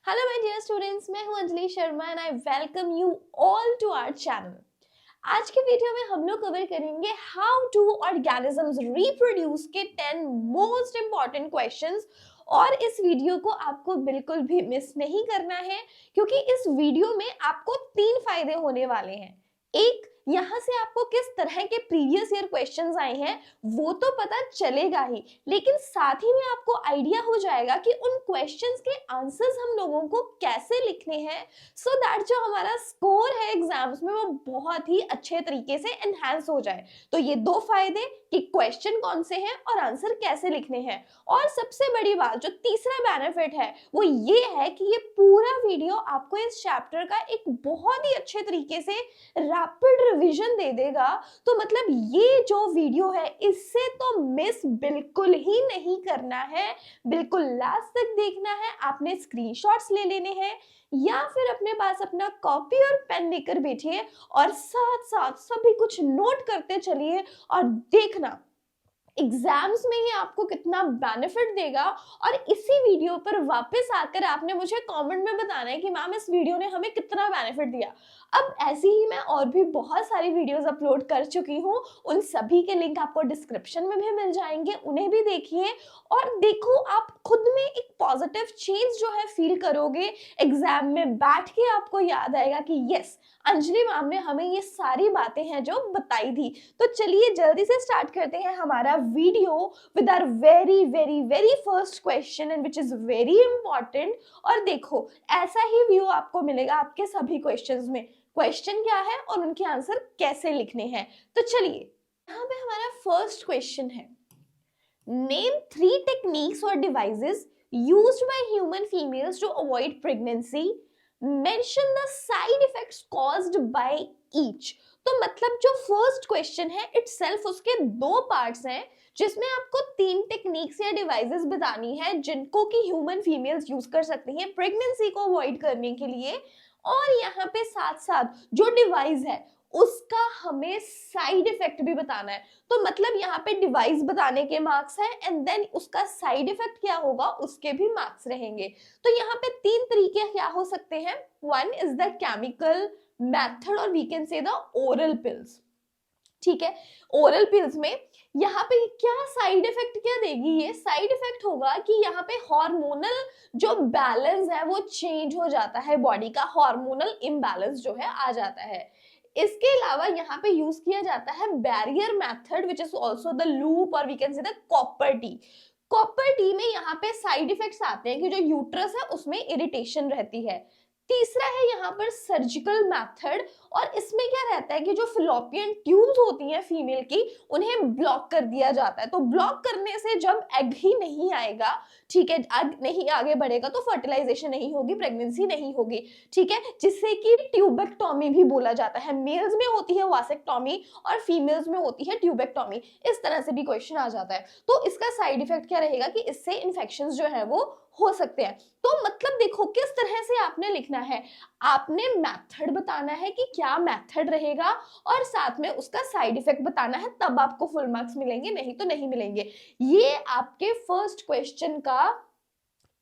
Hello my dear students, मैं हूं Anjali Sharma and I welcome you all to our channel. आज के वीडियो में हम लोग कवर करेंगे हाउ टू ऑर्गेनिजम्स रिप्रोड्यूस के 10 मोस्ट इंपॉर्टेंट क्वेश्चंस। और इस वीडियो को आपको बिल्कुल भी मिस नहीं करना है, क्योंकि इस वीडियो में आपको 3 फायदे होने वाले हैं। एक, यहाँ से आपको किस तरह के प्रीवियस ईयर क्वेश्चंस आए हैं वो तो पता चलेगा ही, लेकिन साथ ही में आपको आइडिया हो जाएगा कि उन क्वेश्चंस के आंसर्स हम लोगों को कैसे लिखने हैं, सो दैट जो हमारा स्कोर है एग्जाम्स में वो बहुत ही अच्छे तरीके से एनहांस हो जाए। तो ये 2 फायदे कि क्वेश्चन कौन से हैं और आंसर कैसे लिखने हैं। और सबसे बड़ी बात, जो तीसरा बेनिफिट है वो ये है कि ये पूरा वीडियो आपको इस चैप्टर का एक बहुत ही अच्छे तरीके से रैपिड रिवीजन दे देगा। तो मतलब ये जो वीडियो है इससे तो मिस बिल्कुल ही नहीं करना है, बिल्कुल लास्ट तक देखना है। आपने स्क्रीनशॉट्स ले लेने हैं या फिर अपने पास अपना कॉपी और पेन लेकर बैठिए और साथ साथ सभी कुछ नोट करते चलिए और देखना एग्जाम्स में ये आपको कितना बेनिफिट देगा। और इसी वीडियो पर वापस आकर आपने मुझे कमेंट में बताना है कि मैम इस वीडियो ने हमें कितना बेनिफिट दिया। अब ऐसी ही मैं और भी बहुत सारी वीडियोस अपलोड कर चुकी हूँ, उन सभी के लिंक आपको डिस्क्रिप्शन में भी मिल जाएंगे, उन्हें भी देखिए और देखो आप खुद में एक पॉजिटिव चेंज जो है फील करोगे। एग्जाम में बैठ के आपको याद आएगा कि यस, अंजलि मैम ने हमें ये सारी बातें हैं जो बताई थी। तो चलिए जल्दी से स्टार्ट करते हैं हमारा video with our very very very first question and which is very important. और देखो ऐसा ही व्यू आपको मिलेगा आपके सभी क्वेश्चंस में, क्वेश्चन क्या है और उनके आंसर कैसे लिखने हैं। तो चलिए यहाँ पे हमारा फर्स्ट क्वेश्चन है, नेम 3 टेक्निक्स और devices used by human females to avoid pregnancy, mention the side effects caused by each. तो मतलब जो फर्स्ट क्वेश्चन है इटसेल्फ उसके 2 पार्ट्स हैं, जिसमें आपको 3 टेक्निक्स या डिवाइसेस बतानी है जिनको कि ह्यूमन फीमेल्स यूज कर सकती हैं प्रेगनेंसी को अवॉइड करने के लिए। और यहाँ पे साथ साथ जो डिवाइस है उसका हमें साइड इफेक्ट भी बताना है। तो मतलब यहाँ पे डिवाइस बताने के मार्क्स हैं एंड देन उसका साइड इफेक्ट क्या होगा उसके भी मार्क्स रहेंगे। तो यहाँ पे 3 तरीके क्या हो सकते हैं, 1 इज द केमिकल मेथड और we can say the oral pills. ठीक है, ओरल पिल्स में यहाँ पे क्या साइड इफेक्ट क्या देगी, ये साइड इफेक्ट होगा कि यहाँ पे हार्मोनल जो बैलेंस है वो चेंज हो जाता है, बॉडी का हार्मोनल इम्बैलेंस जो है आ जाता है। इसके अलावा यहाँ पे यूज किया जाता है barrier method which is also the loop और we can say the copper T. Copper T में यहाँ पे साइड इफेक्ट्स आते हैं कि जो यूट्रस है उसमें इरिटेशन रहती है। तीसरा है यहाँ पर सर्जिकल मेथड, और इसमें क्या रहता है कि जो फिलोपियन ट्यूब्स होती हैं फीमेल की उन्हें ब्लॉक कर दिया जाता है। तो ब्लॉक करने से जब एग ही नहीं आएगा, ठीक है, एग नहीं आगे बढ़ेगा तो फर्टिलाइजेशन नहीं होगी, प्रेगनेंसी नहीं होगी। ठीक है, जिससे कि ट्यूबेक्टोमी भी बोला जाता है। मेल्स में होती है वासेक्टोमी और फीमेल्स में होती है ट्यूबेक्टोमी। इस तरह से भी क्वेश्चन आ जाता है। तो इसका साइड इफेक्ट क्या रहेगा कि इससे इन्फेक्शन जो है वो हो सकते हैं। तो मतलब देखो किस तरह से आपने लिखना है, आपने मेथड बताना है कि क्या मेथड रहेगा और साथ में उसका साइड इफेक्ट बताना है, तब आपको फुल मार्क्स मिलेंगे, नहीं तो नहीं मिलेंगे। ये आपके फर्स्ट क्वेश्चन का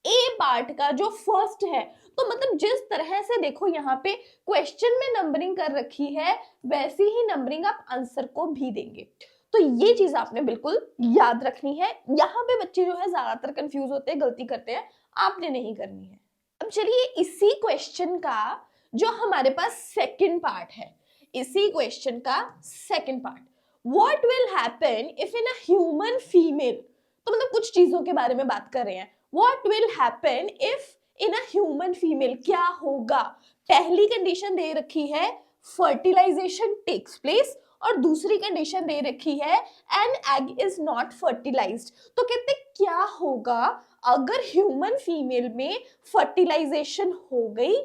ए पार्ट का जो फर्स्ट है। तो मतलब जिस तरह से देखो यहाँ पे क्वेश्चन में नंबरिंग कर रखी है वैसी ही नंबरिंग आप आंसर को भी देंगे। तो ये चीज आपने बिल्कुल याद रखनी है। यहाँ पे बच्चे जो है ज्यादातर कंफ्यूज होते हैं, गलती करते हैं, आपने नहीं करनी है। अब चलिए इसी क्वेश्चन का जो हमारे पास सेकंड पार्ट है, इसी क्वेश्चन का second part, what will happen if in a human female. तो मतलब कुछ चीजों के बारे में बात कर रहे हैं, what will happen if in a human female, क्या होगा। पहली कंडीशन दे रखी है फर्टिलाइजेशन टेक्स प्लेस और दूसरी कंडीशन दे रखी है an egg is not fertilised. तो कहते क्या होगा अगर ह्यूमन फीमेल में फर्टिलाइजेशन हो गई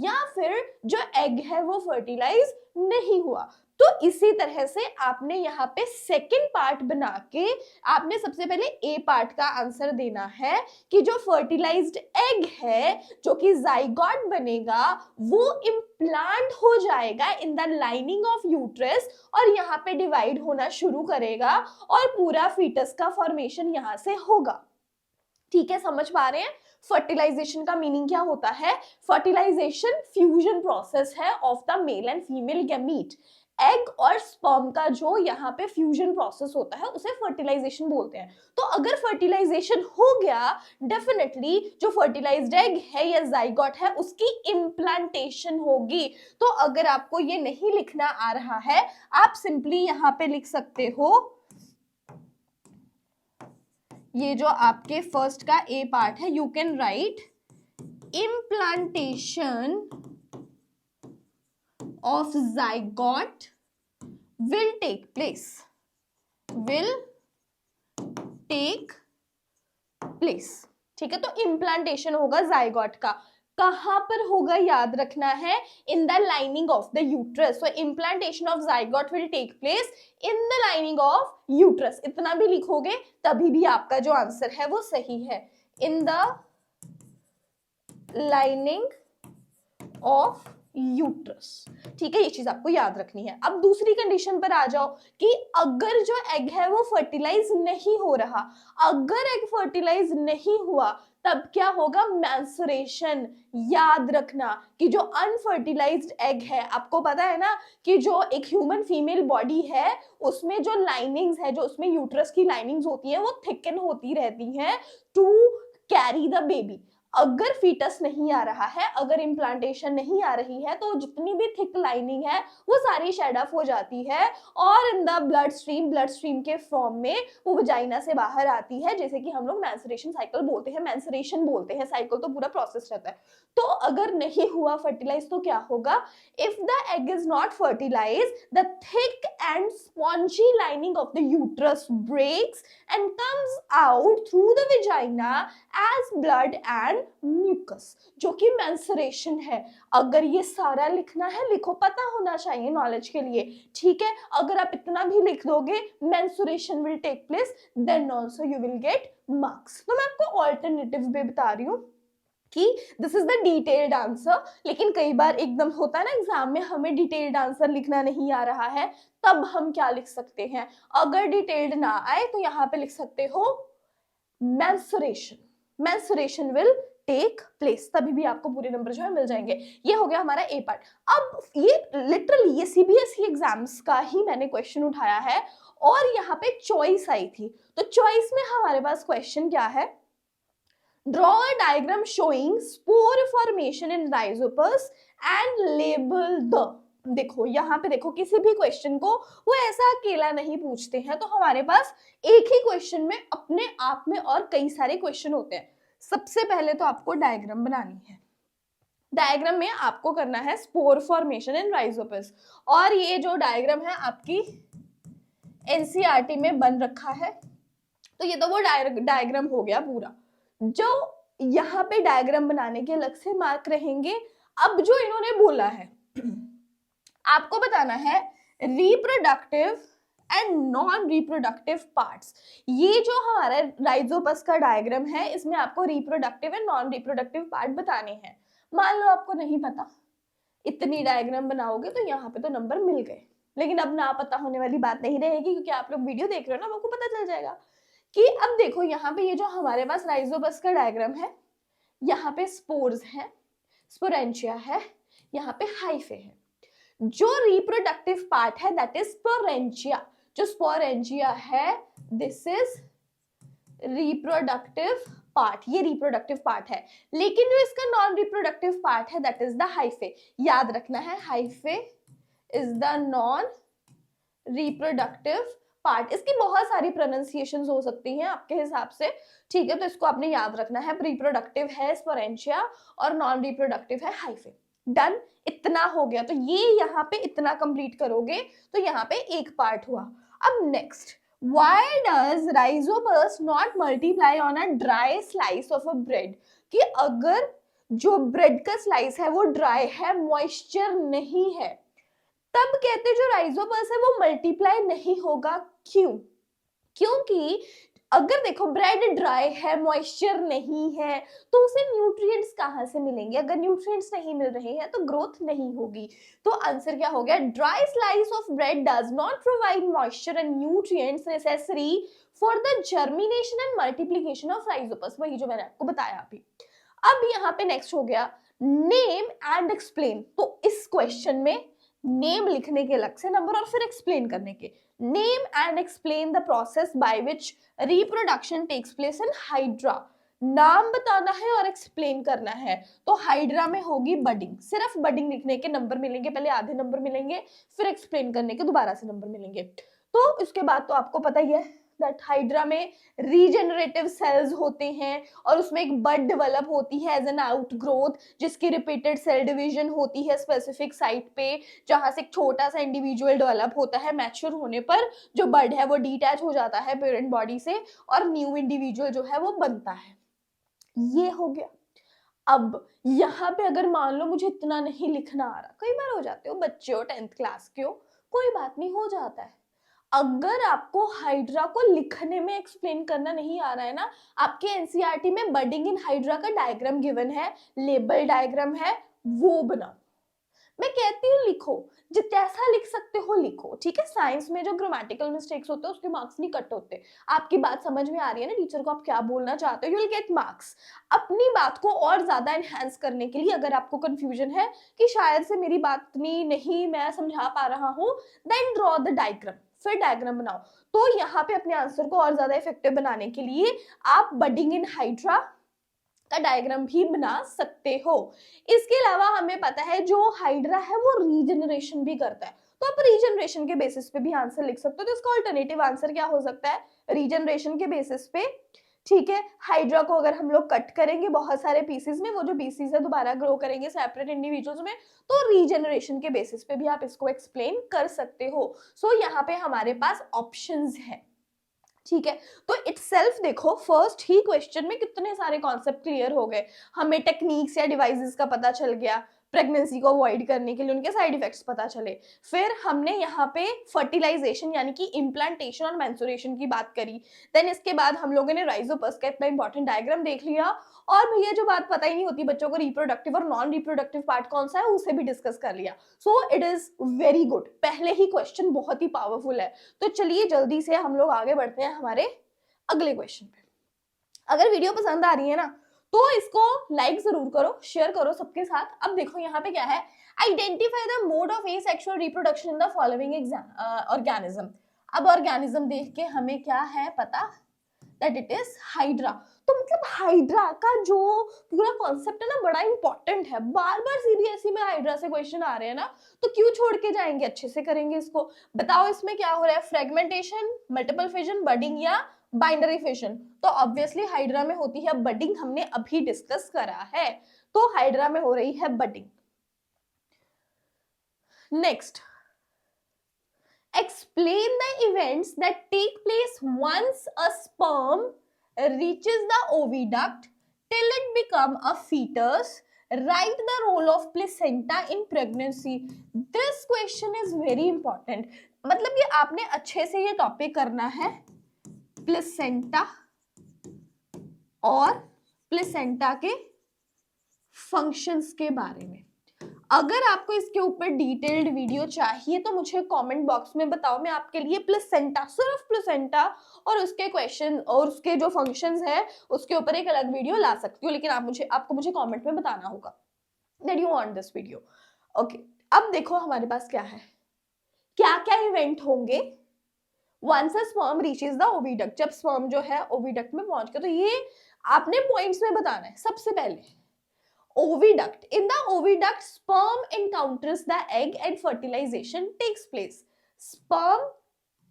या फिर जो एग है वो फर्टिलाइज नहीं हुआ। तो इसी तरह से आपने यहाँ पे सेकंड पार्ट बना के आपने सबसे पहले ए पार्ट का आंसर देना है कि जो फर्टिलाइज्ड एग है जो कि जाइगोट बनेगा वो इम्प्लांट हो जाएगा इन द लाइनिंग ऑफ यूट्रस और यहाँ पे डिवाइड होना शुरू करेगा और पूरा फीटस का फॉर्मेशन यहाँ से होगा। ठीक है, समझ पा रहे हैं। फर्टिलाइजेशन का मीनिंग क्या होता है? फर्टिलाइजेशन फ्यूजन प्रोसेस है of the male and female gamete. Egg और स्पर्म का जो यहाँ पे फ्यूजन प्रोसेस होता है उसे फर्टिलाइजेशन बोलते हैं। तो अगर फर्टिलाइजेशन हो गया, डेफिनेटली जो फर्टिलाइज्ड एग है या जाइगोट है उसकी इम्प्लांटेशन होगी। तो अगर आपको ये नहीं लिखना आ रहा है, आप सिंपली यहाँ पे लिख सकते हो, ये जो आपके फर्स्ट का ए पार्ट है, you can write implantation of zygote will take place, will take place। ठीक है, तो इम्प्लांटेशन होगा जाइगोट का। कहां पर होगा याद रखना है, in the lining of the uterus. So implantation of zygote will take place in the lining of uterus. इतना भी लिखोगे तभी भी आपका जो आंसर है वो सही है, in the lining of uterus. ठीक है, ये चीज आपको याद रखनी है। अब दूसरी कंडीशन पर आ जाओ कि अगर जो एग है वो फर्टिलाइज नहीं हो रहा, अगर एग फर्टिलाइज नहीं हुआ तब क्या होगा, मैंसुरेशन। याद रखना कि जो अनफर्टिलाइज्ड एग है, आपको पता है ना कि जो एक ह्यूमन फीमेल बॉडी है उसमें जो लाइनिंग्स है, जो उसमें यूट्रस की लाइनिंग्स होती है वो थिकन होती रहती हैं टू कैरी द बेबी। अगर फीटस नहीं आ रहा है, अगर इम्प्लांटेशन नहीं आ रही है, तो जितनी भी थिक लाइनिंग है वो सारी शेड ऑफ हो जाती है और इन द ब्लड स्ट्रीम के फॉर्म में वो वजाइना से बाहर आती है, जैसे कि हम लोग मेंस्ट्रुएशन साइकिल बोलते हैं, मेंस्ट्रुएशन बोलते हैं, साइकिल तो पूरा प्रोसेस रहता है। तो अगर नहीं हुआ फर्टिलाइज तो क्या होगा, if the egg is not fertilise, the thick and spongy lining of the uterus breaks and comes out through the vagina as blood and mucus, जो कि मेंस्ट्रुएशन है। अगर ये सारा लिखना है, लिखो, पता होना चाहिए नॉलेज के लिए। ठीक है, अगर आप इतना भी लिख दोगे, menstruation will take place, then also you will get marks. तो मैं आपको ऑल्टरनेटिव भी बता रही हूँ कि this is the detailed answer. लेकिन कई बार एकदम होता है ना एग्जाम में, हमें डिटेल्ड आंसर लिखना नहीं आ रहा है, तब हम क्या लिख सकते हैं, अगर डिटेल्ड ना आए तो यहाँ पे लिख सकते हो मेंस्ट्रुएशन विल टेक प्लेस, तभी भी आपको पूरे नंबर जो है मिल जाएंगे। ये हो गया हमारा ए पार्ट। अब ये लिटरली ये सीबीएसई एग्जाम्स का ही मैंने क्वेश्चन उठाया है और यहाँ पे चॉइस आई थी। तो चॉइस में हमारे पास क्वेश्चन क्या है, draw a diagram showing spore formation in Rhizopus and label the. देखो यहाँ पे देखो, किसी भी क्वेश्चन को वो ऐसा अकेला नहीं पूछते हैं, तो हमारे पास एक ही क्वेश्चन में अपने आप में और कई सारे क्वेश्चन होते हैं। सबसे पहले तो आपको डायग्राम बनानी है। डायग्राम में आपको करना है स्पोर फॉर्मेशन इन राइजोपस, और ये जो डायग्राम है आपकी एनसीईआरटी में बन रखा है। तो ये तो वो डायग्राम हो गया पूरा। जो यहाँ पे डायग्राम बनाने के अलग से मार्क रहेंगे। अब जो इन्होंने बोला है, आपको बताना है reproductive and non reproductive parts. ये जो हमारा राइजोपस का डायग्राम है, इसमें आपको reproductive and non reproductive part बताने हैं। मान लो आपको नहीं पता, इतनी डायग्राम बनाओगे तो यहाँ पे तो नंबर मिल गए, लेकिन अब ना पता होने वाली बात नहीं रहेगी, क्योंकि आप लोग वीडियो देख रहे हो ना, आपको पता चल जाएगा कि अब देखो यहाँ पे ये जो हमारे पास राइजोपस का डायग्राम है, यहाँ पे स्पोर्स है, स्पोरेंचिया है, यहाँ पे हाइफे है। जो रिप्रोडक्टिव पार्ट है दैट इज स्पोरेंचिया। जो स्पोरेंचिया है, दिस इज रिप्रोडक्टिव पार्ट, ये रिप्रोडक्टिव पार्ट है। लेकिन जो इसका नॉन रिप्रोडक्टिव पार्ट है दैट इज द हाइफे। याद रखना है, hyphae is the non reproductive part. इसकी बहुत सारी प्रोनाउंसिएशंस हो सकती हैं आपके हिसाब से, ठीक है, तो इसको आपने याद रखना है। रिप्रोडक्टिव है स्पोरेंचिया और नॉन रिप्रोडक्टिव है हाइफे। डन, इतना हो गया। तो ये यहाँ पे इतना कंप्लीट करोगे तो यहाँ पे एक पार्ट हुआ। अब next, why does rhizopus not multiply on a dry slice of a bread? कि अगर जो ब्रेड का स्लाइस है वो ड्राई है, मॉइस्चर नहीं है, तब कहते जो राइजोपस है वो मल्टीप्लाई नहीं होगा। क्यों? क्योंकि अगर देखो ब्रेड ड्राई है, मॉइस्चर नहीं है, तो उसे न्यूट्रिएंट्स कहाँ से मिलेंगे? अगर न्यूट्रिएंट्स नहीं मिल रहे हैं तो ग्रोथ नहीं होगी। तो आंसर क्या हो गया, dry slice of bread does not provide moisture and nutrients necessary for the germination and multiplication of Rhizopus. वही जो मैंने आपको बताया अभी। अब यहाँ पे नेक्स्ट हो गया नेम एंड एक्सप्लेन। तो इस क्वेश्चन में नेम लिखने के अलग से नंबर और फिर एक्सप्लेन करने के। Name and explain the process by which reproduction takes place in hydra. नाम बताना है और एक्सप्लेन करना है। तो हाइड्रा में होगी बडिंग, सिर्फ बडिंग लिखने के नंबर मिलेंगे, पहले आधे नंबर मिलेंगे, फिर एक्सप्लेन करने के दोबारा से नंबर मिलेंगे। तो इसके बाद तो आपको पता ही है दैट हाइड्रा में रीजेनरेटिव सेल्स होते हैं और उसमें एक बड डेवलप होती है एज एन आउटग्रोथ, जिसकी रिपीटेड सेल डिवीजन होती है स्पेसिफिक साइट पे, जहां से एक छोटा सा इंडिविजुअल डेवलप होता है। मैच्योर होने पर जो बड है वो डिटैच हो जाता है पेरेंट बॉडी से और न्यू इंडिविजुअल जो है वो बनता है। ये हो गया। अब यहाँ पे अगर मान लो मुझे इतना नहीं लिखना आ रहा, कई बार हो जाते हो बच्चे हो 10th क्लास के हो, कोई बात नहीं, हो जाता है। अगर आपको हाइड्रा को लिखने में एक्सप्लेन करना नहीं आ रहा है ना, आपके एनसीईआरटी में बडिंग इन हाइड्रा का डायग्राम गिवन है, लेबल डायग्राम है, वो बनाओ। मैं कहती हूँ लिखो, जैसा लिख सकते हो लिखो, ठीक है। साइंस में जो ग्रामेटिकल मिस्टेक्स होते हैं उसके मार्क्स नहीं कट होते। आपकी बात समझ में आ रही है ना टीचर को आप क्या बोलना चाहते हो, यू विल गेट मार्क्स। अपनी बात को और ज्यादा एनहांस करने के लिए अगर आपको कंफ्यूजन है कि शायद से मेरी बात नहीं मैं समझा पा रहा हूँ, देन ड्रॉ द डायग्राम, फिर डायग्राम बनाओ। तो यहाँ पे अपने आंसर को और ज्यादा इफेक्टिव बनाने के लिए आप बडिंग इन हाइड्रा का डायग्राम भी बना सकते हो। इसके अलावा हमें पता है जो हाइड्रा है वो रीजनरेशन भी करता है, तो आप रीजनरेशन के बेसिस पे भी आंसर लिख सकते हो। तो इसका अल्टरनेटिव आंसर क्या हो सकता है, रीजनरेशन के बेसिस पे, ठीक है। हाइड्रा को अगर हम लोग कट करेंगे बहुत सारे पीसेस में, वो जो पीसेस है दोबारा ग्रो करेंगे सेपरेट इंडिविजुअल्स में, तो रीजनरेशन के बेसिस पे भी आप इसको एक्सप्लेन कर सकते हो। सो यहाँ पे हमारे पास ऑप्शंस है, ठीक है। तो इटसेल्फ देखो फर्स्ट ही क्वेश्चन में कितने सारे कॉन्सेप्ट क्लियर हो गए, हमें टेक्निक्स या डिवाइसेस का पता चल गया, प्रेगनेंसी को अवॉइड करने के लिए उनके साइड इफेक्ट्स पता चले। फिर हमने यहाँ पे फर्टिलाइजेशन यानी कि इम्प्लांटेशन और मेंस्ट्रुएशन की बात करी। देन इसके बाद हम लोगों ने राइजोपस का इतना इंपॉर्टेंट डायग्राम देख लिया, और भैया जो बात पता ही नहीं होती बच्चों को रिप्रोडक्टिव और नॉन रिप्रोडक्टिव पार्ट कौन सा है उसे भी डिस्कस कर लिया। So it is very good, पहले ही क्वेश्चन बहुत ही पावरफुल है। तो चलिए जल्दी से हम लोग आगे बढ़ते हैं हमारे अगले क्वेश्चन पे। अगर वीडियो पसंद आ रही है ना तो इसको लाइक जरूर करो, शेयर करो सबके साथ। अब देखो यहाँ पे क्या है, identify the mode of asexual reproduction in the following organism. अब ऑर्गेनिज्म देख के हमें क्या है पता, दैट इट इज हाइड्रा। तो मतलब हाइड्रा का जो पूरा कॉन्सेप्ट है ना बड़ा इंपॉर्टेंट है, बार बार सीबीएसई में हाइड्रा से क्वेश्चन आ रहे हैं ना, तो क्यों छोड़ के जाएंगे, अच्छे से करेंगे इसको। बताओ इसमें क्या हो रहा है, फ्रेगमेंटेशन, मल्टीपल फिजन, बडिंग या बाइंडरी फिजन। तो ऑब्वियसली हाइड्रा में होती है बडिंग, हमने अभी डिस्कस करा है, तो हाइड्रा में हो रही है budding. Next, explain the events that take place once a sperm reaches the oviduct till it become a fetus. Write the role of placenta in pregnancy. This question is very important. मतलब ये आपने अच्छे से ये topic करना है, placenta और placenta के फंक्शंस के बारे में। अगर आपको इसके ऊपर डिटेल्ड वीडियो चाहिए तो मुझे कमेंट बॉक्स में बताओ, मैं आपके लिए प्लेसेंटा, सिर्फ प्लेसेंटा और उसके क्वेश्चन और उसके जो फंक्शंस है उसके ऊपर एक अलग वीडियो ला सकती हूँ, लेकिन आपको मुझे कमेंट में बताना होगा that you want this video. Okay, अब देखो हमारे पास क्या है, क्या क्या इवेंट होंगे once a sperm reaches the oviduct, जब स्पर्म जो है ओविडक्ट में पहुंच गया। तो ये आपने पॉइंट्स में बताना है। सबसे पहले oviduct, in the oviduct sperm encounters the egg and fertilization takes place. sperm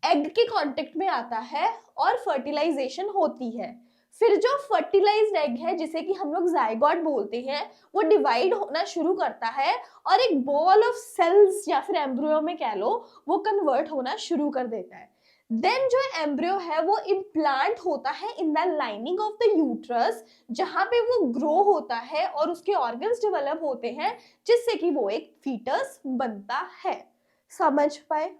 egg के कांटेक्ट में आता है और फर्टिलाइजेशन होती है। फिर जो फर्टिलाइज्ड एग है जिसे कि हम लोग जाइगोट बोलते हैं, वो डिवाइड होना शुरू करता है और एक बॉल ऑफ सेल्स या फिर एम्ब्रियो में कह लो वो कन्वर्ट होना शुरू कर देता है। देन जो एम्ब्रियो है वो इम्प्लांट होता है in the lining of the uterus, जहां पे वो ग्रो होता है और उसके ऑर्गन्स डेवलप होते हैं जिससे कि वो एक फीटस बनता है। समझ पाए?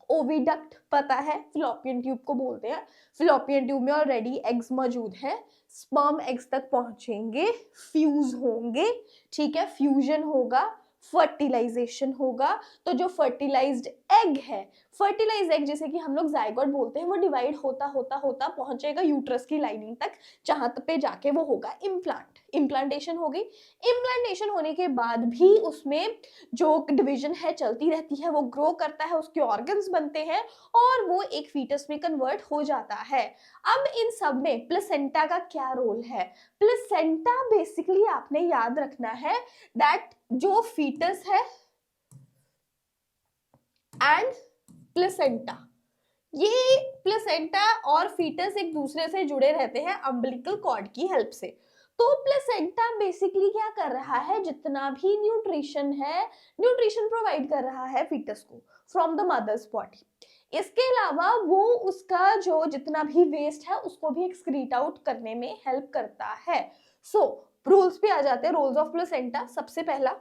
ओविडक्ट पता है, फिलोपियन ट्यूब को बोलते हैं। फिलोपियन ट्यूब में ऑलरेडी एग्स मौजूद है, स्पर्म एग्स तक पहुंचेंगे, फ्यूज होंगे, ठीक है, फ्यूजन होगा, फर्टिलाइजेशन होगा। तो जो फर्टिलाइज्ड एग है, फर्टिलाइज्ड एग जिसे कि हम लोग जाइगोट बोलते हैं, वो डिवाइड होता होता होता पहुंचेगा यूट्रस की लाइनिंग तक, जहां पे जाके वो होगा इम्प्लांट। इम्प्लांटेशन हो गई। इम्प्लांटेशन होने के बाद भी उसमें जो डिवीजन है चलती रहती है, वो ग्रो करता है, उसके ऑर्गन्स बनते हैं और वो एक फीटस में कन्वर्ट हो जाता है। अब इन सब में प्लेसेंटा का क्या रोल है? प्लेसेंटा बेसिकली आपने याद रखना है दैट जो फीटस है एंड प्लेसेंटा, ये प्लेसेंटा और फीटस एक दूसरे से जुड़े रहते हैं अम्बिलिकल कॉर्ड की हेल्प से। तो प्लेसेंटा बेसिकली क्या कर रहा है, जितना भी न्यूट्रिशन है, न्यूट्रिशन प्रोवाइड कर रहा है फीटस को फ्रॉम द मदर्स बॉडी। इसके अलावा वो उसका जो जितना भी वेस्ट है उसको भी एक्सक्रीट आउट करने में हेल्प करता है। सो रूल्स पे आ जाते हैं, रोल्स ऑफ प्लेसेंटा। सबसे पहला,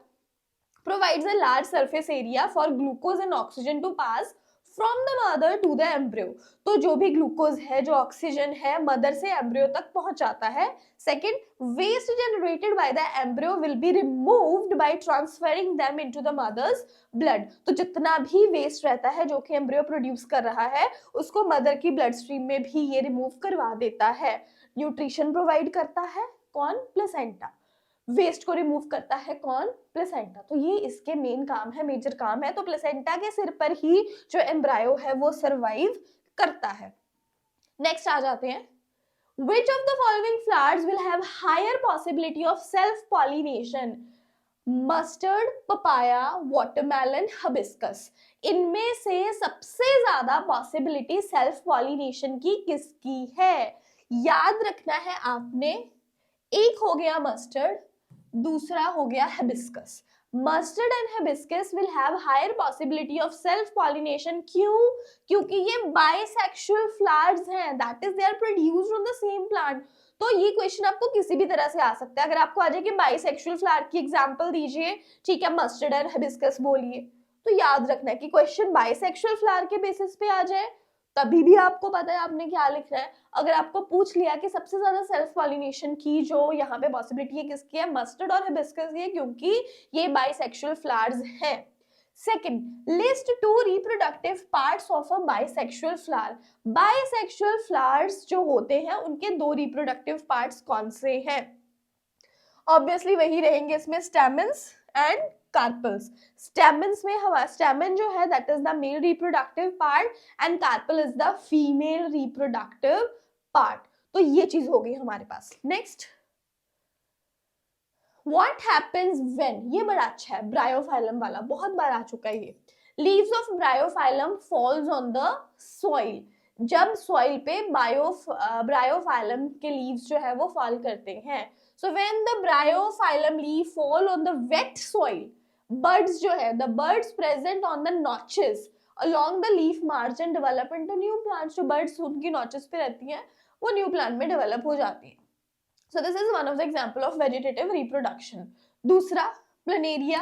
provides a large surface area for glucose and oxygen to pass from the mother to the embryo। तो जो भी ग्लूकोज है, जो ऑक्सीजन है, मदर से एम्ब्रियो तक पहुंचाता है। Second, waste generated by the embryo will be removed by transferring them into the mother's blood. तो जितना भी वेस्ट रहता है जो कि एम्ब्रियो प्रोड्यूस कर रहा है, उसको मदर की ब्लड स्ट्रीम में भी ये रिमूव करवा देता है। न्यूट्रिशन प्रोवाइड करता है कौन? प्लेसेंटा। वेस्ट को रिमूव करता है कौन? प्लेसेंटा। तो ये इसके मेन काम है, मेजर काम है। तो प्लेसेंटा के सिर पर ही जो एम्ब्रायो है वो सरवाइव करता है। नेक्स्ट आ जाते हैं, which of the following flowers will have higher possibility of self pollination? Mustard, papaya, watermelon, hibiscus. इनमें से सबसे ज्यादा पॉसिबिलिटी सेल्फ पॉलिनेशन की किसकी है? याद रखना है आपने, एक हो गया मस्टर्ड, दूसरा हो गया hibiscus. Mustard and hibiscus will have higher possibility of self pollination. क्यों? क्योंकि ये बाइसेक्सुअल फ्लावर्स हैं, that is they are produced on the same plant. तो ये क्वेश्चन आपको किसी भी तरह से आ सकता है। अगर आपको आ जाए कि बाइसेक्सुअल फ्लावर की एग्जांपल दीजिए, ठीक है, मस्टर्ड एंड हिबिस्कस बोलिए, तो याद रखना है कि क्वेश्चन बाइसेक्सुअल फ्लावर के बेसिस पे आ जाए तभी भी आपको पता है आपने क्या लिखना है। अगर आपको पूछ लिया कि सबसे ज्यादा सेल्फ पॉलिनेशन की जो यहाँ पे पॉसिबिलिटी है किसकी है, मस्टर्ड और हिबिस्कस की है, क्योंकि ये बाइसेक्सुअल फ्लावर्स हैं। Second, list 2 reproductive parts of a bisexual flower. Bisexual flowers जो होते हैं उनके 2 रिप्रोडक्टिव पार्ट्स कौन से हैं? ऑब्वियसली वही रहेंगे इसमें, स्टैमेंस एंड कार्पल्स। स्टैमेंस में हमारा स्टैमेन जो है that is the male reproductive part and carpel is the female reproductive part. तो ये चीज हो गई हमारे पास। नेक्स्ट, व्हाट हैपेंस व्हेन, ये बड़ा अच्छा है, ब्रायोफाइलम वाला बहुत बार आ चुका है ये। Leaves of Bryophyllum falls on the soil. जब सॉइल पे ब्रायोफाइलम के लीव्स जो है वो फॉल करते हैं। So when the bryophyllum leaf fall on the wet soil, buds जो है, the buds present on the notches along the leaf margin develop into new plants। जो buds उनकी notches पे रहती हैं वो new plant में develop हो जाती हैं। So this is one of the example of vegetative reproduction। दूसरा, planaria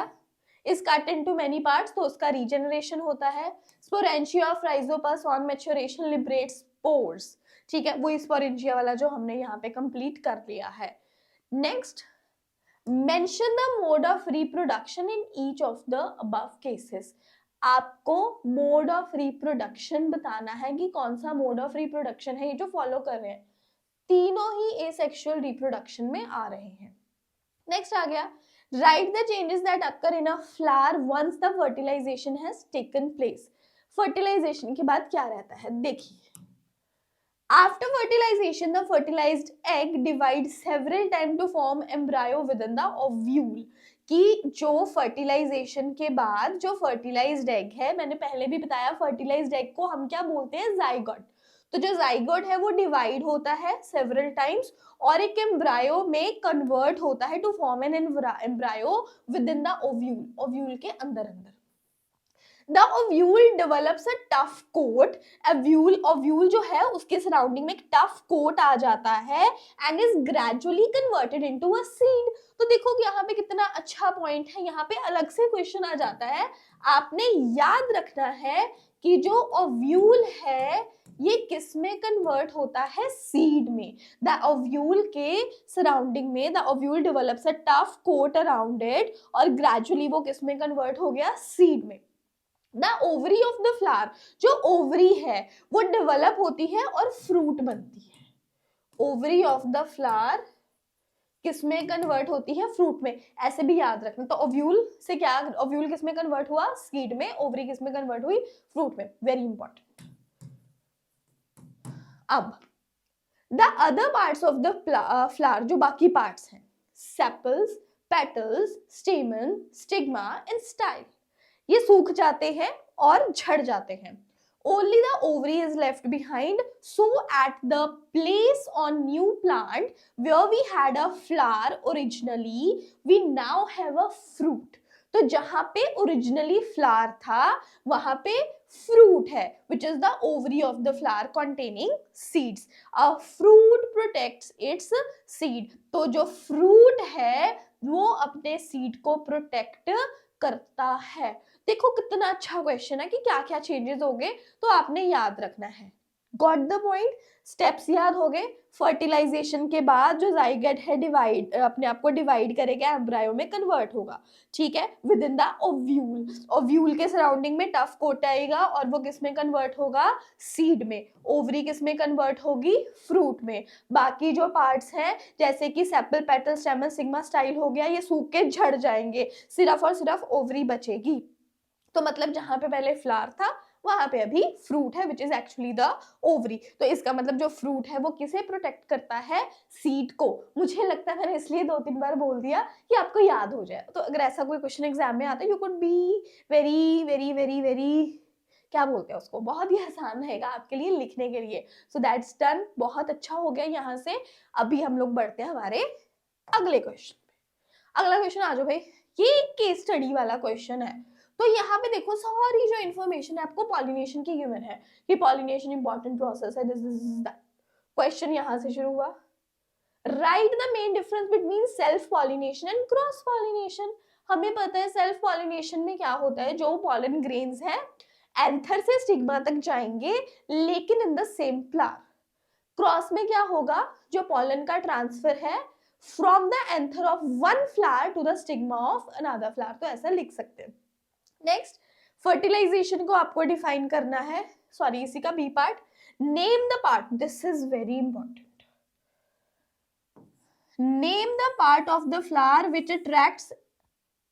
is cut into many parts, तो उसका regeneration होता है। Sporangia of rhizopus on maturation liberates spores। ठीक है, वो sporangia वाला जो हमने यहाँ पे complete कर लिया है। Next, mention the mode of reproduction in each of the above cases। आपको mode of reproduction बताना है कि कौन सा mode of reproduction है ये जो follow कर रहे हैं। तीनों ही asexual reproduction में आ रहे हैं। Next आ गया, write the changes that occur in a flower once the fertilization has taken place। fertilization के बाद क्या रहता है, देखिए, after fertilization the fertilized egg divides several times to form embryo within the ovule। कि जो फर्टिलाइजेशन के बाद जो फर्टिलाइज्ड एग है, मैंने पहले भी बताया फर्टिलाइज्ड एग को हम क्या बोलते हैं, जाइगोट। तो जो जाइगोट है वो डिवाइड होता है सेवरल टाइम्स और एक एम्ब्रायो में कन्वर्ट होता है to form an embryo within the ovule, ovule के अंदर अंदर। The ovule develops a tough coat। ovule जो है उसके सराउंडिंग में एक tough coat आ जाता है and is gradually converted into a seed। तो देखो कि यहाँ पे कितना अच्छा पॉइंट है, यहाँ पे अलग से क्वेश्चन आ जाता है। आपने याद रखना है कि जो ओव्यूल है ये किस में कन्वर्ट होता है, सीड में। द ओव्यूल के सराउंडिंग में the ovule develops a tough coat around it और ग्रेजुअली वो किस में कन्वर्ट हो गया, सीड में। The ovary of the flower, जो ओवरी है वो डेवलप होती है और फ्रूट बनती है। ओवरी ऑफ द फ्लावर किस में कन्वर्ट होती है, फ्रूट में, ऐसे भी याद रखना। तो ओव्यूल से क्या, ओव्यूल किस में कन्वर्ट हुआ, सीड में, ओवरी किस में कन्वर्ट हुई, फ्रूट में, वेरी इंपॉर्टेंट। अब the other parts of the flower, जो बाकी पार्ट्स हैं, sepals, petals, स्टेमन, stigma and style, ये सूख जाते हैं और झड़ जाते हैं। Only the ovary is left behind. So at the place on new plant where we had a flower originally, we now have a fruit. तो जहां पे ओरिजिनली फ्लावर था वहां पे फ्रूट है, which is the ovary of the flower containing seeds. A fruit protects its seed. तो जो fruit है वो अपने सीड को प्रोटेक्ट करता है। देखो कितना अच्छा क्वेश्चन है कि क्या क्या चेंजेस हो गए, तो आपने याद रखना है। गॉट द पॉइंट, स्टेप्स याद हो गए। फर्टिलाइजेशन के बाद जो जाइगोट है डिवाइड, अपने आप को डिवाइड करेगा, एम्ब्रायो में कन्वर्ट होगा, ठीक है, with in the ovule. Ovule के सराउंडिंग में टफ कोट आएगा और वो किस में कन्वर्ट होगा, सीड में। ओवरी किस में कन्वर्ट होगी, फ्रूट में। बाकी जो पार्ट्स हैं जैसे कि सेपल, पेटल, स्टेमन, सिग्मा, स्टाइल हो गया, ये सूख के झड़ जाएंगे, सिर्फ और सिर्फ ओवरी बचेगी। तो मतलब जहां पे पहले फ्लावर था वहां पे अभी फ्रूट है, which is actually the ovary. तो इसका मतलब जो फ्रूट है वो किसे प्रोटेक्ट करता है, सीड को। मुझे लगता है मैंने इसलिए 2-3 बार बोल दिया कि आपको याद हो जाए। तो अगर ऐसा कोई क्वेश्चन एग्जाम में आता है, you could be very very very very, क्या बोलते हैं उसको, बहुत ही आसान रहेगा आपके लिए लिखने के लिए। सो दैट्स डन, बहुत अच्छा हो गया यहाँ से। अभी हम लोग बढ़ते हैं हमारे अगले क्वेश्चन पे। अगला क्वेश्चन आ जाओ भाई, ये केस स्टडी वाला क्वेश्चन है। तो यहाँ पे देखो सारी जो इन्फॉर्मेशन है आपको पॉलिनेशन की गिवन है कि पॉलिनेशन इंपॉर्टेंट प्रोसेस है, दिस इज दैट। क्वेश्चन यहाँ से शुरू हुआ, right the main difference between self pollination and cross pollination. हमें पता है सेल्फ पॉलिनेशन में क्या होता है, जो पॉलन ग्रेन्स है एंथर से स्टिग्मा तक जाएंगे लेकिन in the same flower. Cross में क्या होगा, जो पॉलन का ट्रांसफर है from the anther of one flower to the stigma of another flower. तो ऐसा लिख सकते हैं। नेक्स्ट, फर्टिलाइजेशन को आपको डिफाइन करना है, सॉरी इसी का B part, name the part, this is very important. Name the part of the flower which attracts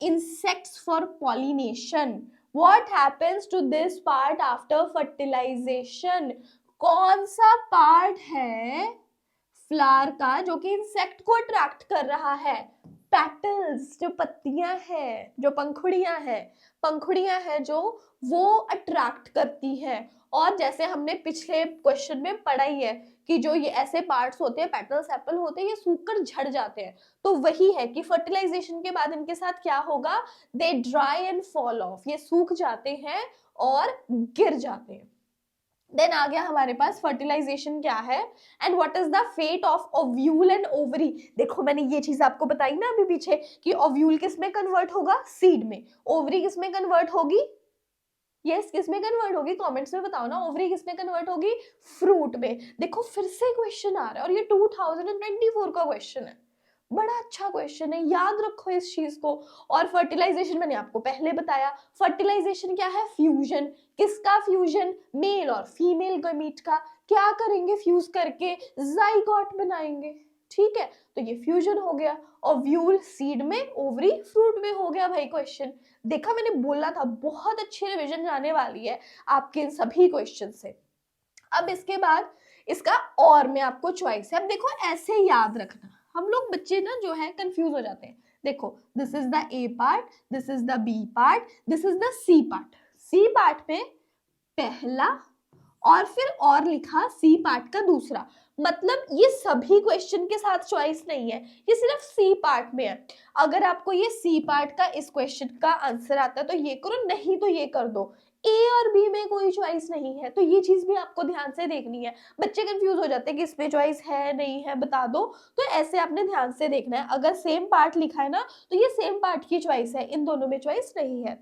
insects for pollination. What happens to this part after fertilization? कौन सा part है flower का जो कि इंसेक्ट को attract कर रहा है? पेटल्स, जो पत्तियां हैं, जो पंखुड़ियां हैं, पंखुड़ियां हैं जो वो अट्रैक्ट करती हैं। और जैसे हमने पिछले क्वेश्चन में पढ़ा ही है कि जो ये ऐसे पार्ट्स होते हैं, पेटल, सेपल होते हैं, ये सूखकर झड़ जाते हैं। तो वही है कि फर्टिलाइजेशन के बाद इनके साथ क्या होगा, दे ड्राई एंड फॉल ऑफ, ये सूख जाते हैं और गिर जाते हैं। देन आ गया हमारे पास फर्टिलाइजेशन क्या है and what is the fate of ovule and ovary. देखो मैंने ये चीज आपको बताई ना अभी पीछे कि ओव्यूल किस में कन्वर्ट होगा, सीड में। ओवरी किस में कन्वर्ट होगी, यस किस में कन्वर्ट होगी, कमेंट्स में बताओ ना। ओवरी किस में कन्वर्ट होगी, फ्रूट में। देखो फिर से क्वेश्चन आ रहा है और ये 2024 का क्वेश्चन है, बड़ा अच्छा क्वेश्चन है, याद रखो इस चीज को। और फर्टिलाइजेशन मैंने आपको पहले बताया, फर्टिलाइजेशन क्या है, फ्यूजन। किसका फ्यूजन, मेल और फीमेल गमीट का। क्या करेंगे, फ्यूज करके जाइगोट बनाएंगे, ठीक है। तो ये फ्यूजन हो गया, ओव्यूल सीड में, ओवरी फ्रूट में हो गया भाई क्वेश्चन। देखा मैंने बोला था बहुत अच्छी रिवीजन जाने वाली है आपके इन सभी क्वेश्चन से। अब इसके बाद इसका और मैं आपको चॉइस है। अब देखो ऐसे याद रखना, हम लोग बच्चे ना जो है कंफ्यूज हो जाते हैं। देखो this is the A part, this is the B part, this is the C part. C part में पहला और फिर और लिखा सी पार्ट का दूसरा, मतलब ये सभी क्वेश्चन के साथ चॉइस नहीं है, ये सिर्फ सी पार्ट में है। अगर आपको ये सी पार्ट का इस क्वेश्चन का आंसर आता है तो ये करो, नहीं तो ये कर दो। ए और बी में कोई चॉइस नहीं है, तो ये चीज भी आपको ध्यान से देखनी है। बच्चे कंफ्यूज हो जाते हैं कि इसमें चॉइस है नहीं है, बता दो। तो ऐसे आपने ध्यान से देखना है, अगर सेम पार्ट लिखा है ना तो ये सेम पार्ट की चॉइस है, इन दोनों में चॉइस नहीं है।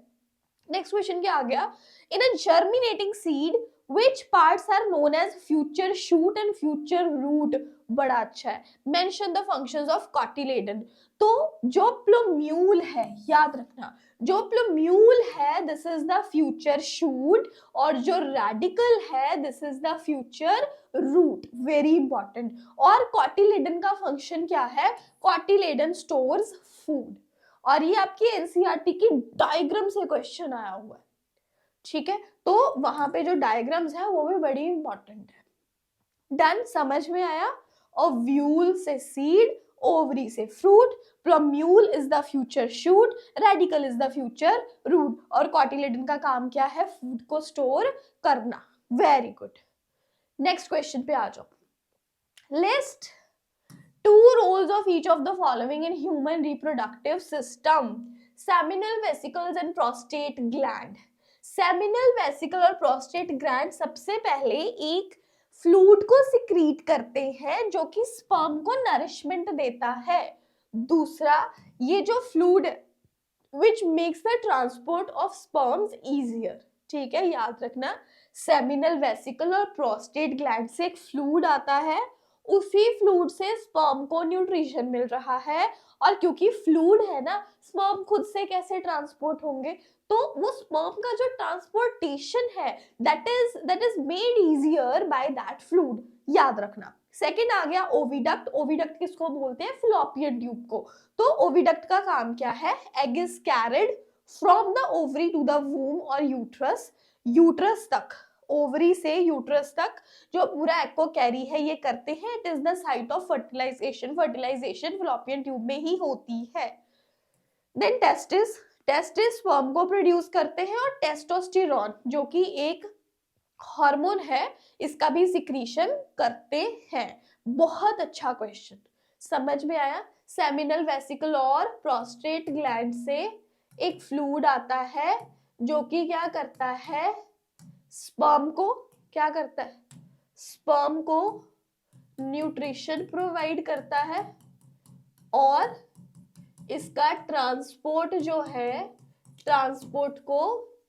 नेक्स्ट क्वेश्चन क्या आ गया, in a germinating seed which parts are known as future shoot and future root? बड़ा अच्छा है. Mention the functions of cotyledon. तो जो plumule है, याद रखना, जो plumule है this is the future shoot, और जो radical है this is the future root. Very important. और cotyledon का function क्या है? cotyledon stores food. और ये आपकी एनसीईआरटी की डायग्राम से क्वेश्चन आया हुआ है, ठीक है, तो वहां पे जो डायग्राम्स है वो भी बड़ी इंपॉर्टेंट है. डन, समझ में आया. ओव्यूल से सीड, ओवरी से fruit, plumule is the future shoot, radicle is the future root, और कॉटिलेडन का काम क्या है? फूड को स्टोर करना. Very good. नेक्स्ट क्वेश्चन पे आ जाओ. List two roles of each of the following in human reproductive system: seminal vesicles and prostate gland. Seminal vesicle और प्रोस्टेट ग्लैंड सबसे पहले एक फ्लूइड को सिक्रीट करते हैं जो कि स्पर्म को नरिशमेंट देता है. दूसरा, ये जो fluid which makes the transport of sperms easier. ठीक है, याद रखना, सेमिनल वेसिकल और प्रोस्टेट ग्लैंड से एक फ्लूइड आता है, उसी फ्लूइड से स्पर्म को न्यूट्रिशन मिल रहा है, और क्योंकि फ्लूइड है ना, स्पर्म खुद से कैसे ट्रांसपोर्ट होंगे, तो वो स्पर्म का जो ट्रांसपोर्टेशन है that is made easier by that fluid. याद रखना. सेकेंड आ गया ओविडक्ट. ओविडक्ट किसको बोलते हैं? फिलोपियन ट्यूब को. तो ओविडक्ट का काम क्या है? Egg is carried from the ovary to the womb और यूट्रस. यूट्रस तक, ओवरी से यूट्रस तक जो पूरा एग को कैरी है ये करते हैं. It is the site of fertilisation. Fertilisation fallopian tube में ही होती है. Then testes. टेस्टिस स्पर्म को प्रोड्यूस करते हैं, और टेस्टोस्टेरोन जो कि एक हार्मोन है इसका भी सिक्रीशन करते हैं. बहुत अच्छा क्वेश्चन, समझ में आया. सेमिनल वेसिकल और प्रोस्टेट ग्लैंड से एक फ्लूइड आता है जो कि क्या करता है? स्पर्म को क्या करता है? स्पर्म को न्यूट्रिशन प्रोवाइड करता है, और इसका ट्रांसपोर्ट जो है, ट्रांसपोर्ट को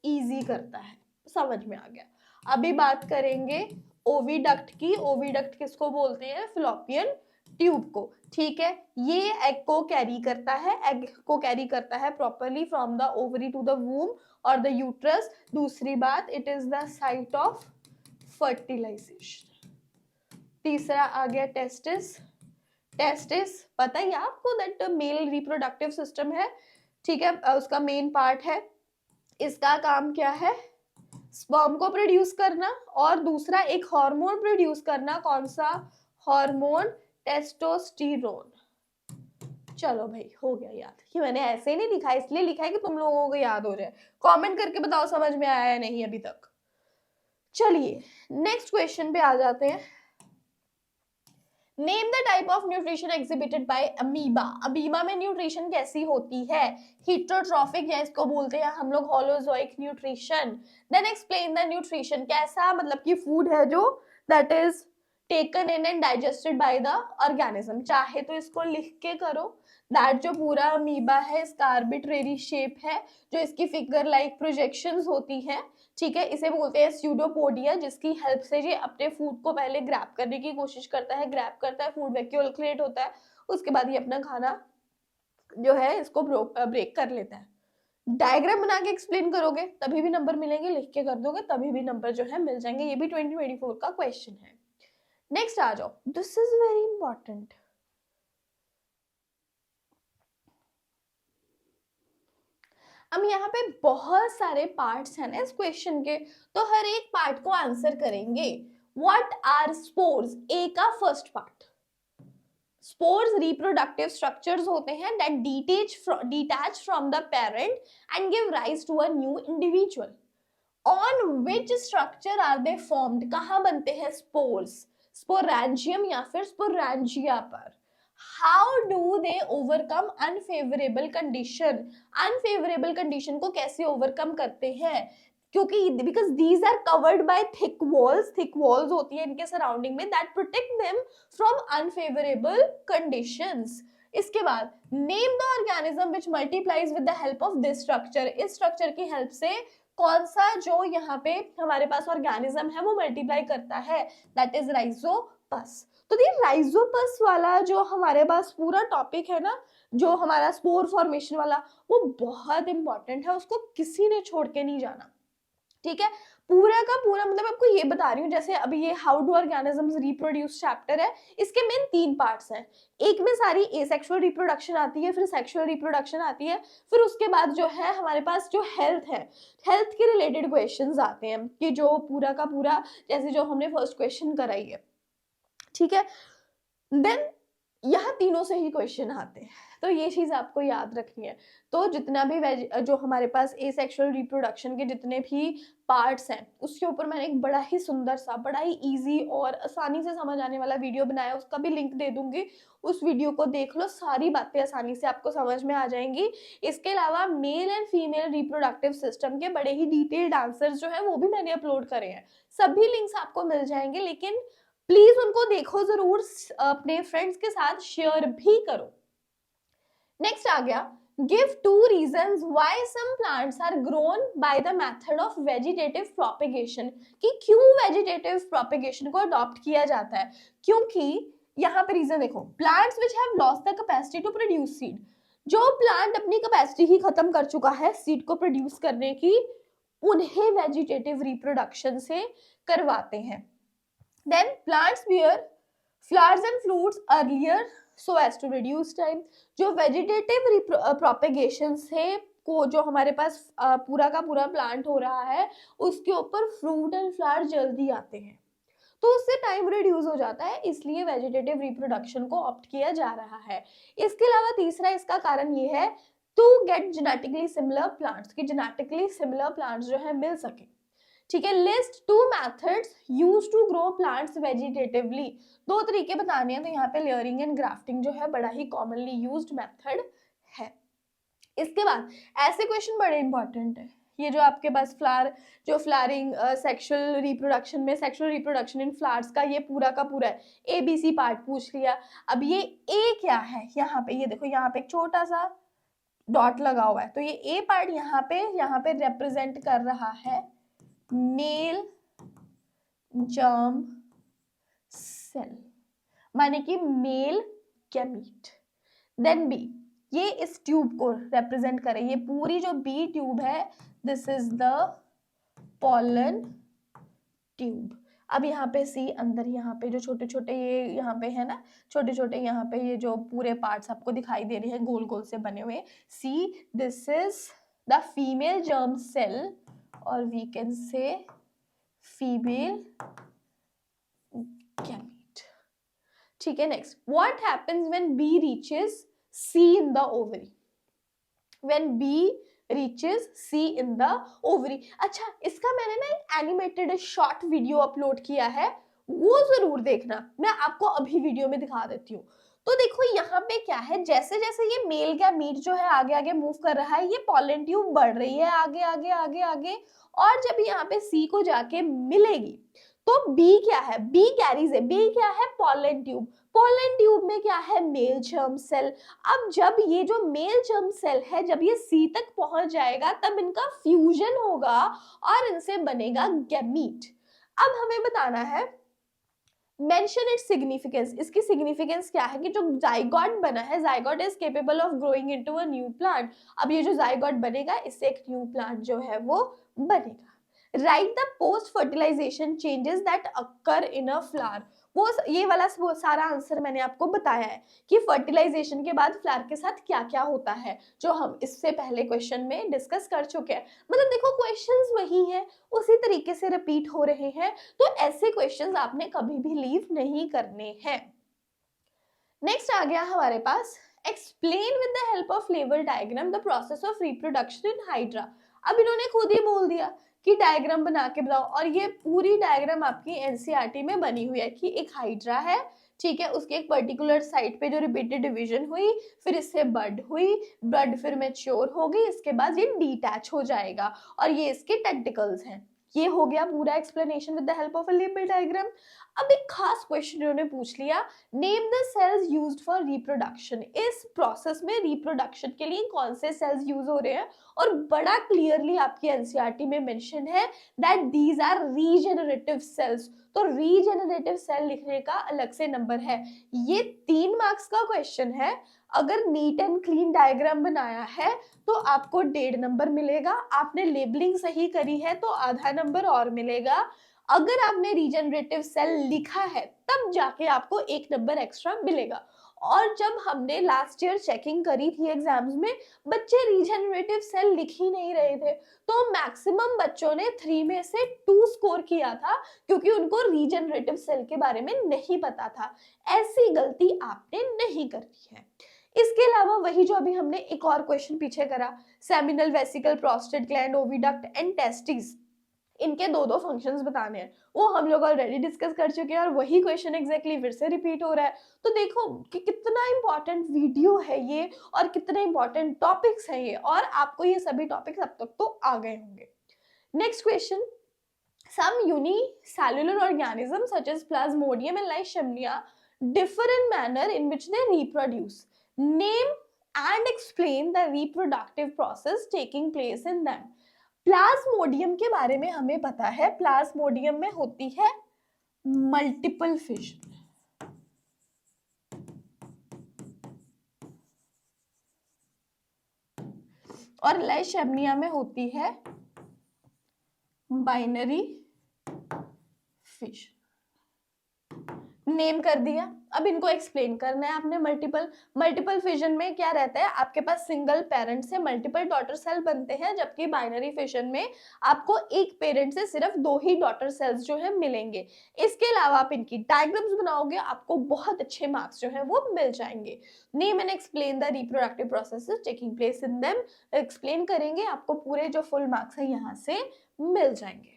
इजी करता है. समझ में आ गया. अभी बात करेंगे ओविडक्ट की. ओविडक्ट किसको बोलते हैं? फिलोपियन ट्यूब को. ठीक है, ये एग को कैरी करता है, एग को कैरी करता है properly from the ovary to the womb और द यूट्रस. दूसरी बात, it is the site of fertilisation. तीसरा आ गया टेस्टिस. टेस्टिस पता है आपको दैट मेल रिप्रोडक्टिव सिस्टम है, ठीक है, उसका मेन पार्ट है. इसका काम क्या है? स्पर्म को प्रोड्यूस करना, और दूसरा एक हार्मोन प्रोड्यूस करना. कौन सा हार्मोन? टेस्टोस्टेरोन. चलो भाई, हो गया याद. कि मैंने ऐसे नहीं लिखा, इसलिए लिखा है कि तुम लोगों को याद हो जाए. कमेंट करके बताओ समझ में आया या नहीं अभी तक. चलिए नेक्स्ट क्वेश्चन पे आ जाते हैं. Name the type of nutrition exhibited by amoeba. Amoeba में न्यूट्रिशन कैसी होती है? हेटेरोट्रॉफिक, या इसको बोलते हैं हम लोग holozoic nutrition. Then explain the nutrition. कैसा? मतलब कि फूड है जो that is taken in and digested by the organism. चाहे तो इसको लिख के करो. दैट जो पूरा अमीबा है इसका आर्बिट्रेरी शेप है, जो इसकी फिगर लाइक प्रोजेक्शंस होती हैं, ठीक है, इसे बोलते हैं स्यूडोपोडिया, जिसकी हेल्प से ये अपने फूड को पहले ग्रैब करने की कोशिश करता है. ग्रैब करता है, फूड वैक्यूल क्रिएट होता है, उसके बाद ये अपना खाना जो है इसको ब्रेक कर लेता है. डायग्राम बना के एक्सप्लेन करोगे तभी भी नंबर मिलेंगे, लिख के कर दोगे तभी भी नंबर जो है मिल जाएंगे. ये भी 2024 का क्वेश्चन है. नेक्स्ट आ जाओ. This is very important. अब यहाँ पे बहुत सारे पार्ट्स हैं ना इस क्वेश्चन के, तो हर एक पार्ट को आंसर करेंगे. What are spores? ए का first part. Spores reproductive structures होते हैं that detach from the parent and give rise to a new individual. On which structure are they formed? कहाँ बनते हैं स्पोर्स? स्पोरेंजियम या फिर स्पोरेंजिया पर. How do they overcome unfavorable condition? Unfavorable condition को कैसे overcome करते हैं? क्योंकि because these are covered by thick walls होती है इनके सराउंडिंग में that protect them from unfavorable conditions. इसके बाद name the organism which multiplies with the help of this structure. इस structure की help से कौन सा जो यहाँ पे हमारे पास ऑर्गेनिज्म है वो मल्टीप्लाई करता है, दैट इज राइजोपस। तो ये राइजोपस वाला जो हमारे पास पूरा टॉपिक है ना, जो हमारा स्पोर फॉर्मेशन वाला, वो बहुत इंपॉर्टेंट है, उसको किसी ने छोड़ के नहीं जाना, ठीक है। पूरा का पूरा मतलब आपको ये बता रही हूँ, जैसे अभी ये how do organisms reproduce chapter है, इसके मेन 3 पार्ट्स हैं। एक में सारी एसेक्सुअल रिप्रोडक्शन आती है, फिर सेक्सुअल रिप्रोडक्शन आती है, फिर उसके बाद जो है हमारे पास जो हेल्थ है, हेल्थ के रिलेटेड क्वेश्चंस आते हैं, कि जो पूरा का पूरा जैसे जो हमने फर्स्ट क्वेश्चन कराई है, ठीक है। देन यहाँ तीनों से ही क्वेश्चन आते हैं, तो ये चीज आपको याद रखनी है। तो जितना भी जो हमारे पास एसेक्सुअल रिप्रोडक्शन के जितने भी पार्ट्स हैं, उसके ऊपर मैंने एक बड़ा ही सुंदर सा, बड़ा ही इजी और आसानी से समझ आने वाला वीडियो बनाया, उसका भी लिंक दे दूंगी, उस वीडियो को देख लो, सारी बातें आसानी से आपको समझ में आ जाएंगी। इसके अलावा male and female reproductive system के बड़े ही डिटेल्ड आंसर्स जो है वो भी मैंने अपलोड करे हैं, सभी लिंक्स आपको मिल जाएंगे, लेकिन प्लीज उनको देखो जरूर, अपने फ्रेंड्स के साथ शेयर भी करो। नेक्स्ट आ गया, give 2 reasons why some plants are grown by the method of vegetative propagation, कि क्यों वेजिटेटिव प्रोपेगेशन को अडॉप्ट किया जाता है। क्योंकि यहाँ पे रीजन देखो, plants which have lost the capacity to produce seed, जो प्लांट अपनी कैपेसिटी ही खत्म कर चुका है सीड को प्रोड्यूस करने की, उन्हें वेजिटेटिव रिप्रोडक्शन से करवाते हैं। Then plants bear flowers and fruits earlier so as to reduce time. जो वेजिटेटिव प्रोपेगेशन से को जो हमारे पास पूरा का पूरा प्लांट हो रहा है, उसके ऊपर फ्रूट एंड फ्लावर जल्दी आते हैं, तो उससे टाइम रिड्यूस हो जाता है, इसलिए वेजिटेटिव रिप्रोडक्शन को ऑप्ट किया जा रहा है। इसके अलावा तीसरा इसका कारण ये है, to get genetically similar plants, कि जेनेटिकली सिमिलर प्लांट्स जो है मिल सके, ठीक है। List 2 methods used to grow plants vegetatively, 2 तरीके बताने हैं, तो यहाँ पे लेयरिंग एंड ग्राफ्टिंग जो है बड़ा ही कॉमनली यूज्ड मेथड है। इसके बाद ऐसे क्वेश्चन बड़े इंपॉर्टेंट है, ये जो आपके पास फ्लावर, जो फ्लावरिंग सेक्सुअल रिप्रोडक्शन में, सेक्सुअल रिप्रोडक्शन इन फ्लावर्स का ये पूरा का पूरा है, ABC पार्ट पूछ लिया। अब ये ए क्या है, यहाँ पे ये देखो, यहाँ पे एक छोटा सा डॉट लगा हुआ है, तो ये ए पार्ट यहाँ पे रिप्रेजेंट कर रहा है मेल जर्म सेल, माने कि मेल गैमीट। देन बी, ये इस ट्यूब को रिप्रेजेंट करे, ये पूरी जो बी ट्यूब है, this is the pollen tube. अब यहाँ पे सी अंदर, यहाँ पे जो छोटे छोटे ये यहाँ पे है ना, छोटे छोटे यहाँ पे ये जो पूरे पार्ट्स आपको दिखाई दे रहे हैं गोल गोल से बने हुए, see this is the female germ cell, और we can say female gamete, ठीक है। Next, what happens when B reaches C in the ovary, when B reaches C in the ovary. अच्छा, इसका मैंने ना एक एनिमेटेड शॉर्ट वीडियो अपलोड किया है, वो जरूर देखना, मैं आपको अभी वीडियो में दिखा देती हूँ। तो देखो यहाँ पे क्या है, जैसे जैसे ये मेल गैमीट जो है आगे आगे मूव कर रहा है, ये पॉलन ट्यूब बढ़ रही है आगे आगे आगे आगे, और जब यहाँ पे सी को जाके मिलेगी तो बी क्या है, बी कैरीज है, बी क्या है, पॉलन ट्यूब, पॉलन ट्यूब में क्या है, मेल जर्म सेल। अब जब ये जो मेल जर्म सेल है, जब ये सी तक पहुंच जाएगा, तब इनका फ्यूजन होगा और इनसे बनेगा गैमीट। अब हमें बताना है, मेंशन इट्स सिग्निफिकेंस, इसकी सिग्निफिकेंस क्या है, कि जो जाइगोट बना है, zygote is capable of growing into a new plant. अब ये जो जाइगोट बनेगा, इससे एक न्यू प्लांट जो है वो बनेगा। Write the post fertilisation changes that occur in a flower, वो ये वाला सारा आंसर मैंने आपको बताया है कि फर्टिलाइजेशन के बाद फ्लावर के साथ क्या क्या होता है, जो हम इससे पहले क्वेश्चन में डिस्कस कर चुके हैं। मतलब देखो क्वेश्चंस वही हैं, उसी तरीके से रिपीट हो रहे हैं, तो ऐसे क्वेश्चंस आपने कभी भी लीव नहीं करने हैं। नेक्स्ट आ गया हमारे पास, explain with the help of लेवल diagram the process of reproduction in hydra. अब इन्होंने खुद ही बोल दिया कि डायग्राम बना के बताओ, और ये पूरी डायग्राम आपकी एनसीईआरटी में बनी हुई है कि एक हाइड्रा है, ठीक है, उसके एक पर्टिकुलर साइट पे जो रिपीटेड डिवीजन हुई, फिर इससे बड हुई, बड फिर मैच्योर हो गई, इसके बाद ये डिटैच हो जाएगा, और ये इसके टेंटिकल्स हैं। ये हो गया पूरा explanation with the help of a label diagram. अब एक खास क्वेश्चन इन्होंने पूछ लिया, name the cells used for reproduction. इस प्रोसेस में रिप्रोडक्शन के लिए कौन से सेल्स यूज हो रहे हैं, और बड़ा क्लियरली आपकी एनसीईआरटी में मेंशन है that these are regenerative cells. तो रीजेनरेटिव सेल लिखने का अलग से नंबर है। ये 3 मार्क्स का क्वेश्चन है। अगर नीट एंड क्लीन डायग्राम बनाया है तो आपको 1.5 नंबर मिलेगा, आपने लेबलिंग सही करी है तो आधा नंबर और मिलेगा। अगर आपने रीजनरेटिव सेल लिखा है तब जाके आपको 1 नंबर एक्स्ट्रा मिलेगा। और जब हमने लास्ट ईयर चेकिंग करी थी एग्जाम्स में, बच्चे रीजनरेटिव सेल लिख ही नहीं रहे थे, तो मैक्सिमम बच्चों ने 3 में से 2 स्कोर किया था, क्योंकि उनको रीजनरेटिव सेल के बारे में नहीं पता था। ऐसी गलती आपने नहीं करनी है। इसके अलावा वही जो अभी हमने एक और क्वेश्चन पीछे करा, seminal vesicle, prostate gland, oviduct and testis, इनके 2-2 फंक्शंस बताने हैं, वो हम लोग ऑलरेडी डिस्कस कर चुके हैं और वही क्वेश्चन एग्जैक्टली फिर से रिपीट हो रहा है। तो देखो कि कितना इंपॉर्टेंट वीडियो है ये और कितने इंपॉर्टेंट टॉपिक्स हैं ये, और आपको ये सभी टॉपिक्स अब तक तो आ गए होंगे। Next question, some unicellular organisms such as Plasmodium and Leishmania differ in manner in which they reproduce. Name and explain the reproductive process taking place in them. Plasmodium के बारे में हमें पता है, प्लाज्मोडियम में होती है मल्टीपल फिशन, और लाइशेमिया में होती है बाइनरी फिशन। नेम कर दिया, अब इनको एक्सप्लेन करना है आपने। मल्टीपल फिशन में क्या रहता है, आपके पास सिंगल पेरेंट से मल्टीपल डॉटर सेल बनते हैं, जबकि बाइनरी फिशन में आपको एक पेरेंट से सिर्फ 2 ही डॉटर सेल्स जो है मिलेंगे। इसके अलावा आप इनकी डायग्राम्स बनाओगे, आपको बहुत अच्छे मार्क्स जो है वो मिल जाएंगे। Name and explain the reproductive processes taking place in them, explain करेंगे, आपको पूरे जो फुल मार्क्स है यहाँ से मिल जाएंगे।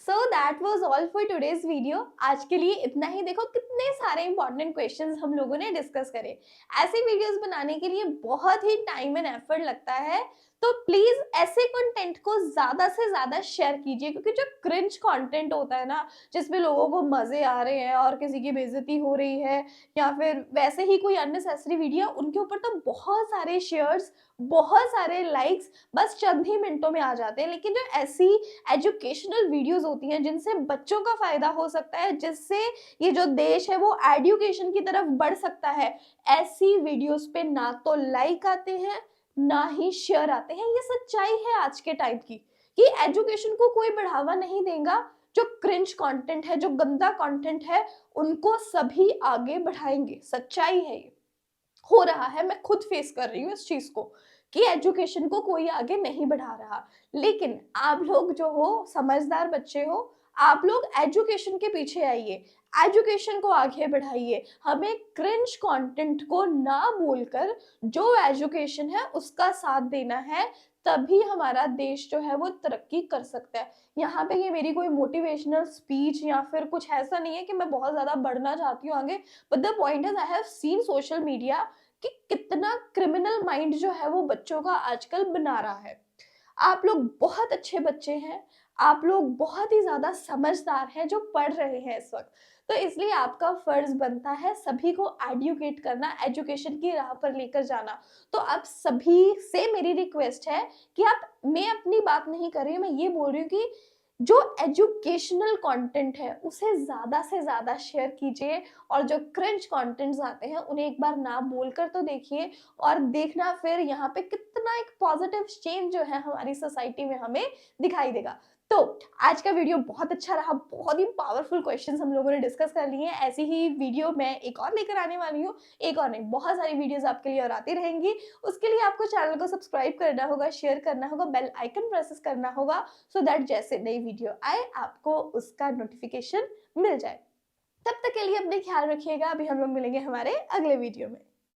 So that was all for today's video. आज के लिए इतना ही। देखो कितने सारे इंपॉर्टेंट क्वेश्चंस हम लोगों ने डिस्कस करे। ऐसी वीडियोस बनाने के लिए बहुत ही टाइम एंड एफर्ट लगता है, तो प्लीज ऐसे कंटेंट को ज्यादा से ज्यादा शेयर कीजिए, क्योंकि जो क्रिंज कंटेंट होता है ना, जिसमें लोगों को मजे आ रहे हैं और किसी की बेइज्जती हो रही है या फिर वैसे ही कोई अननेसेसरी वीडियो, उनके ऊपर तो बहुत सारे शेयर्स, बहुत सारे लाइक्स बस चंद ही मिनटों में आ जाते हैं। लेकिन जो ऐसी एजुकेशनल वीडियोस होती हैं जिनसे बच्चों का फायदा हो सकता है, जिससे ये जो देश है वो एजुकेशन की तरफ बढ़ सकता है, ऐसी वीडियोस पे ना तो लाइक आते हैं ना ही शेयर आते हैं। ये सच्चाई है आज के टाइम की, कि एजुकेशन को कोई बढ़ावा नहीं देगा। जो क्रिंज कंटेंट है, जो गंदा कंटेंट है, उनको सभी आगे बढ़ाएंगे। सच्चाई है, ये हो रहा है, मैं खुद फेस कर रही हूँ इस चीज को, कि एजुकेशन को कोई आगे नहीं बढ़ा रहा। लेकिन आप लोग जो हो, समझदार बच्चे हो, आप लोग एजुकेशन के पीछे आइए, एजुकेशन को आगे बढ़ाइए। हमें क्रिंज कंटेंट को ना बोलकर जो एजुकेशन है उसका साथ देना है, तभी हमारा देश जो है वो तरक्की कर सकता है। यहाँ पे ये मेरी कोई मोटिवेशनल स्पीच या फिर कुछ ऐसा नहीं है कि मैं बहुत ज्यादा बढ़ना चाहती हूँ आगे, but the point is I have seen social media कि कितना क्रिमिनल माइंड जो है वो बच्चों का आजकल बना रहा है। आप लोग बहुत अच्छे बच्चे हैं, आप लोग बहुत ही ज्यादा समझदार हैं जो पढ़ रहे हैं इस वक्त, तो इसलिए आपका फर्ज बनता है सभी को एडुकेट करना, एजुकेशन की राह पर लेकर जाना। तो आप सभी से मेरी रिक्वेस्ट है कि आप, मैं अपनी बात नहीं कर रही हूँ, मैं ये बोल रही हूँ कि जो एजुकेशनल कंटेंट है उसे ज्यादा से ज्यादा शेयर कीजिए, और जो क्रिंज कंटेंट्स आते हैं उन्हें एक बार ना बोलकर तो देखिए, और देखना फिर यहाँ पे कितना एक पॉजिटिव चेंज जो है हमारी सोसाइटी में हमें दिखाई देगा। तो आज का वीडियो बहुत अच्छा रहा, बहुत ही पावरफुल क्वेश्चंस हम लोगों ने डिस्कस कर लिए हैं। ऐसी ही वीडियो मैं एक और लेकर आने वाली हूँ, एक और नहीं, बहुत सारी वीडियोस आपके लिए और आती रहेंगी। उसके लिए आपको चैनल को सब्सक्राइब करना होगा, शेयर करना होगा, बेल आइकन प्रेस करना होगा, सो दैट जैसे नई वीडियो आए आपको उसका नोटिफिकेशन मिल जाए। तब तक के लिए अपने ख्याल रखिएगा। अभी हम लोग मिलेंगे हमारे अगले वीडियो में।